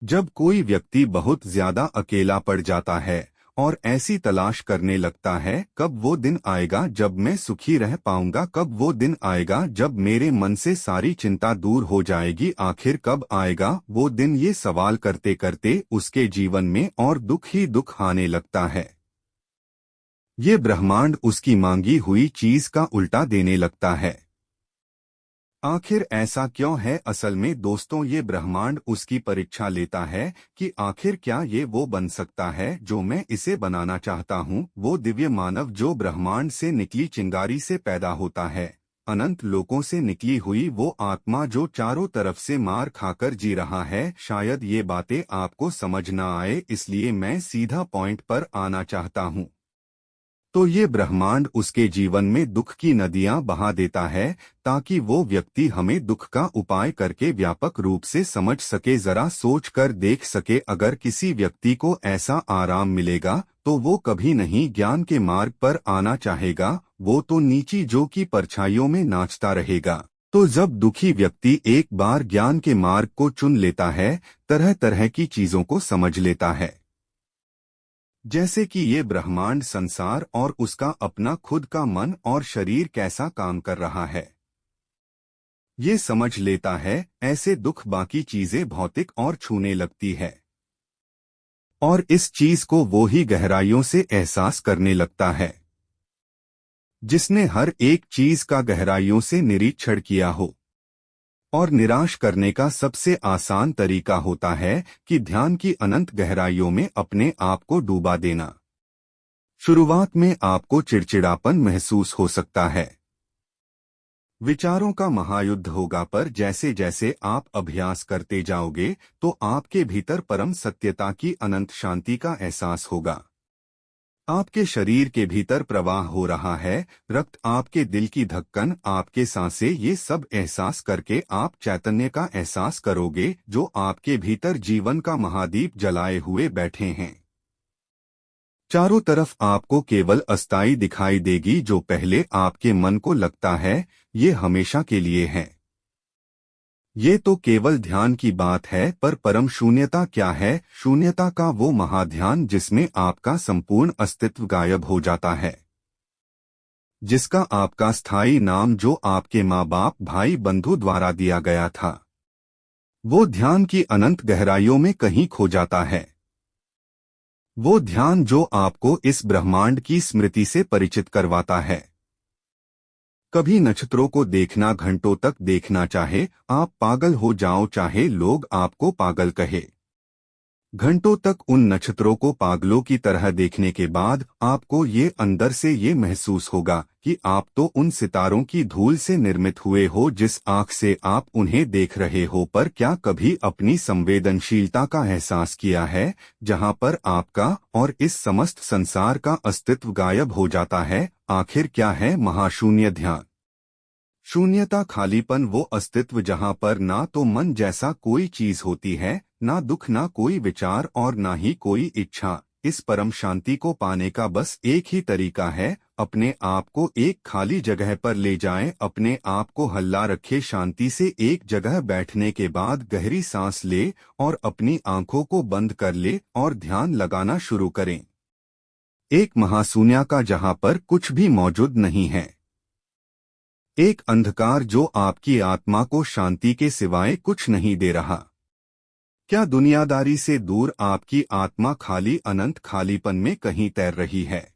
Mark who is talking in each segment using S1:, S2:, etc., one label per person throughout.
S1: जब कोई व्यक्ति बहुत ज्यादा अकेला पड़ जाता है और ऐसी तलाश करने लगता है कब वो दिन आएगा जब मैं सुखी रह पाऊंगा, कब वो दिन आएगा जब मेरे मन से सारी चिंता दूर हो जाएगी, आखिर कब आएगा वो दिन, ये सवाल करते करते उसके जीवन में और दुख ही दुख आने लगता है। ये ब्रह्मांड उसकी मांगी हुई चीज का उल्टा देने लगता है। आखिर ऐसा क्यों है? असल में दोस्तों, ये ब्रह्मांड उसकी परीक्षा लेता है कि आखिर क्या ये वो बन सकता है जो मैं इसे बनाना चाहता हूँ, वो दिव्य मानव जो ब्रह्मांड से निकली चिंगारी से पैदा होता है, अनंत लोकों से निकली हुई वो आत्मा जो चारों तरफ से मार खाकर जी रहा है। शायद ये बातें आपको समझ न आए, इसलिए मैं सीधा पॉइंट पर आना चाहता हूँ। तो ये ब्रह्मांड उसके जीवन में दुख की नदियां बहा देता है ताकि वो व्यक्ति हमें दुख का उपाय करके व्यापक रूप से समझ सके, जरा सोच कर देख सके। अगर किसी व्यक्ति को ऐसा आराम मिलेगा तो वो कभी नहीं ज्ञान के मार्ग पर आना चाहेगा, वो तो नीची जो की परछाइयों में नाचता रहेगा। तो जब दुखी व्यक्ति एक बार ज्ञान के मार्ग को चुन लेता है, तरह तरह की चीजों को समझ लेता है, जैसे कि ये ब्रह्मांड, संसार और उसका अपना खुद का मन और शरीर कैसा काम कर रहा है, ये समझ लेता है। ऐसे दुख बाकी चीजें भौतिक और छूने लगती है और इस चीज को वो ही गहराइयों से एहसास करने लगता है जिसने हर एक चीज का गहराइयों से निरीक्षण किया हो। और निराश करने का सबसे आसान तरीका होता है कि ध्यान की अनंत गहराइयों में अपने आप को डूबा देना। शुरुआत में आपको चिड़चिड़ापन महसूस हो सकता है, विचारों का महायुद्ध होगा, पर जैसे जैसे आप अभ्यास करते जाओगे तो आपके भीतर परम सत्यता की अनंत शांति का एहसास होगा। आपके शरीर के भीतर प्रवाह हो रहा है, रक्त, आपके दिल की धड़कन, आपके सांसें, ये सब एहसास करके आप चैतन्य का एहसास करोगे जो आपके भीतर जीवन का महादीप जलाए हुए बैठे हैं। चारों तरफ आपको केवल अस्थाई दिखाई देगी, जो पहले आपके मन को लगता है ये हमेशा के लिए है। ये तो केवल ध्यान की बात है, पर परम शून्यता क्या है? शून्यता का वो महाध्यान जिसमें आपका संपूर्ण अस्तित्व गायब हो जाता है, जिसका आपका स्थायी नाम जो आपके माँ बाप, भाई, बंधु द्वारा दिया गया था, वो ध्यान की अनंत गहराइयों में कहीं खो जाता है। वो ध्यान जो आपको इस ब्रह्मांड की स्मृति से परिचित करवाता है। कभी नक्षत्रों को देखना, घंटों तक देखना, चाहे आप पागल हो जाओ, चाहे लोग आपको पागल कहे, घंटों तक उन नक्षत्रों को पागलों की तरह देखने के बाद आपको ये अंदर से ये महसूस होगा कि आप तो उन सितारों की धूल से निर्मित हुए हो जिस आँख से आप उन्हें देख रहे हो। पर क्या कभी अपनी संवेदनशीलता का एहसास किया है जहाँ पर आपका और इस समस्त संसार का अस्तित्व गायब हो जाता है? आखिर क्या है महाशून्य ध्यान? शून्यता, खालीपन, वो अस्तित्व जहाँ पर ना तो मन जैसा कोई चीज होती है, ना दुख, ना कोई विचार और ना ही कोई इच्छा। इस परम शांति को पाने का बस एक ही तरीका है, अपने आप को एक खाली जगह पर ले जाएं, अपने आप को हल्ला रखे, शांति से एक जगह बैठने के बाद गहरी सांस ले और अपनी आंखों को बंद कर ले और ध्यान लगाना शुरू करें। एक महाशून्य का जहाँ पर कुछ भी मौजूद नहीं है, एक अंधकार जो आपकी आत्मा को शांति के सिवाय कुछ नहीं दे रहा। क्या दुनियादारी से दूर आपकी आत्मा खाली अनंत खालीपन में कहीं तैर रही है?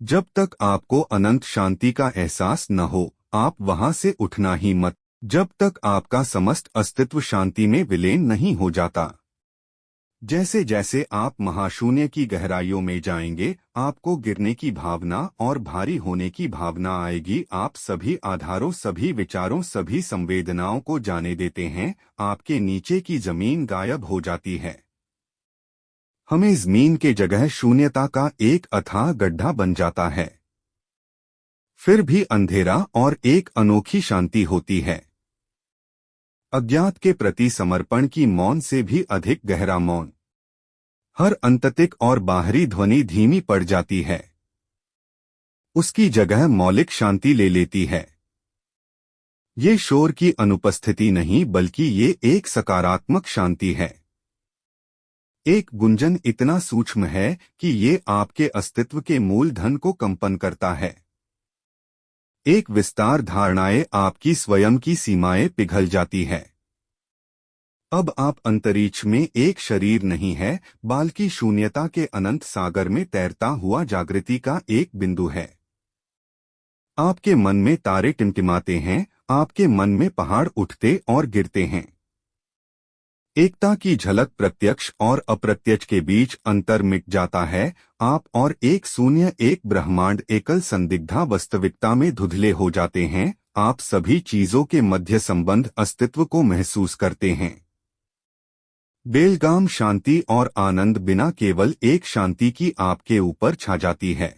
S1: जब तक आपको अनंत शांति का एहसास न हो, आप वहां से उठना ही मत। जब तक आपका समस्त अस्तित्व शांति में विलीन नहीं हो जाता। जैसे जैसे आप महाशून्य की गहराइयों में जाएंगे, आपको गिरने की भावना और भारी होने की भावना आएगी। आप सभी आधारों, सभी विचारों, सभी संवेदनाओं को जाने देते हैं, आपके नीचे की जमीन गायब हो जाती है। हमें जमीन के जगह शून्यता का एक अथाह गड्ढा बन जाता है। फिर भी अंधेरा और एक अनोखी शांति होती है, अज्ञात के प्रति समर्पण की मौन से भी अधिक गहरा मौन। हर अंततिक और बाहरी ध्वनि धीमी पड़ जाती है, उसकी जगह मौलिक शांति ले लेती है। ये शोर की अनुपस्थिति नहीं, बल्कि ये एक सकारात्मक शांति है। एक गुंजन इतना सूक्ष्म है कि ये आपके अस्तित्व के मूलधन को कंपन करता है। एक विस्तार धारणाएं आपकी स्वयं की सीमाएं पिघल जाती है। अब आप अंतरिक्ष में एक शरीर नहीं है, बल्कि शून्यता के अनंत सागर में तैरता हुआ जागृति का एक बिंदु है। आपके मन में तारे टिमटिमाते हैं, आपके मन में पहाड़ उठते और गिरते हैं। एकता की झलक प्रत्यक्ष और अप्रत्यक्ष के बीच अंतर मिट जाता है। आप और एक शून्य, एक ब्रह्मांड एकल संदिग्धा वास्तविकता में धुंधले हो जाते हैं। आप सभी चीजों के मध्य संबंध अस्तित्व को महसूस करते हैं। बेलगाम शांति और आनंद बिना केवल एक शांति की आपके ऊपर छा जाती है।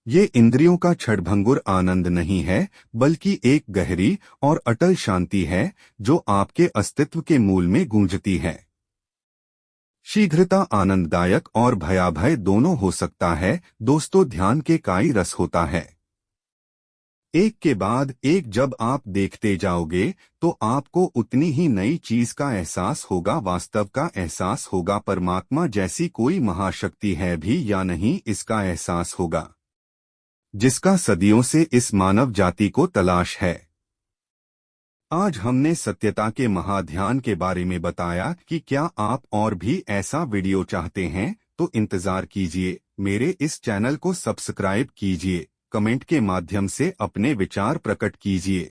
S1: ये इंद्रियों का क्षणभंगुर आनंद नहीं है, बल्कि एक गहरी और अटल शांति है जो आपके अस्तित्व के मूल में गूंजती है। शीघ्रता आनंददायक और भयाभय दोनों हो सकता है। दोस्तों, ध्यान के काई रस होता है। एक के बाद एक जब आप देखते जाओगे तो आपको उतनी ही नई चीज का एहसास होगा, वास्तव का एहसास होगा। परमात्मा जैसी कोई महाशक्ति है भी या नहीं, इसका एहसास होगा, जिसका सदियों से इस मानव जाति को तलाश है। आज हमने सत्यता के महाध्यान के बारे में बताया कि क्या आप और भी ऐसा वीडियो चाहते हैं तो इंतजार कीजिए। मेरे इस चैनल को सब्सक्राइब कीजिए, कमेंट के माध्यम से अपने विचार प्रकट कीजिए।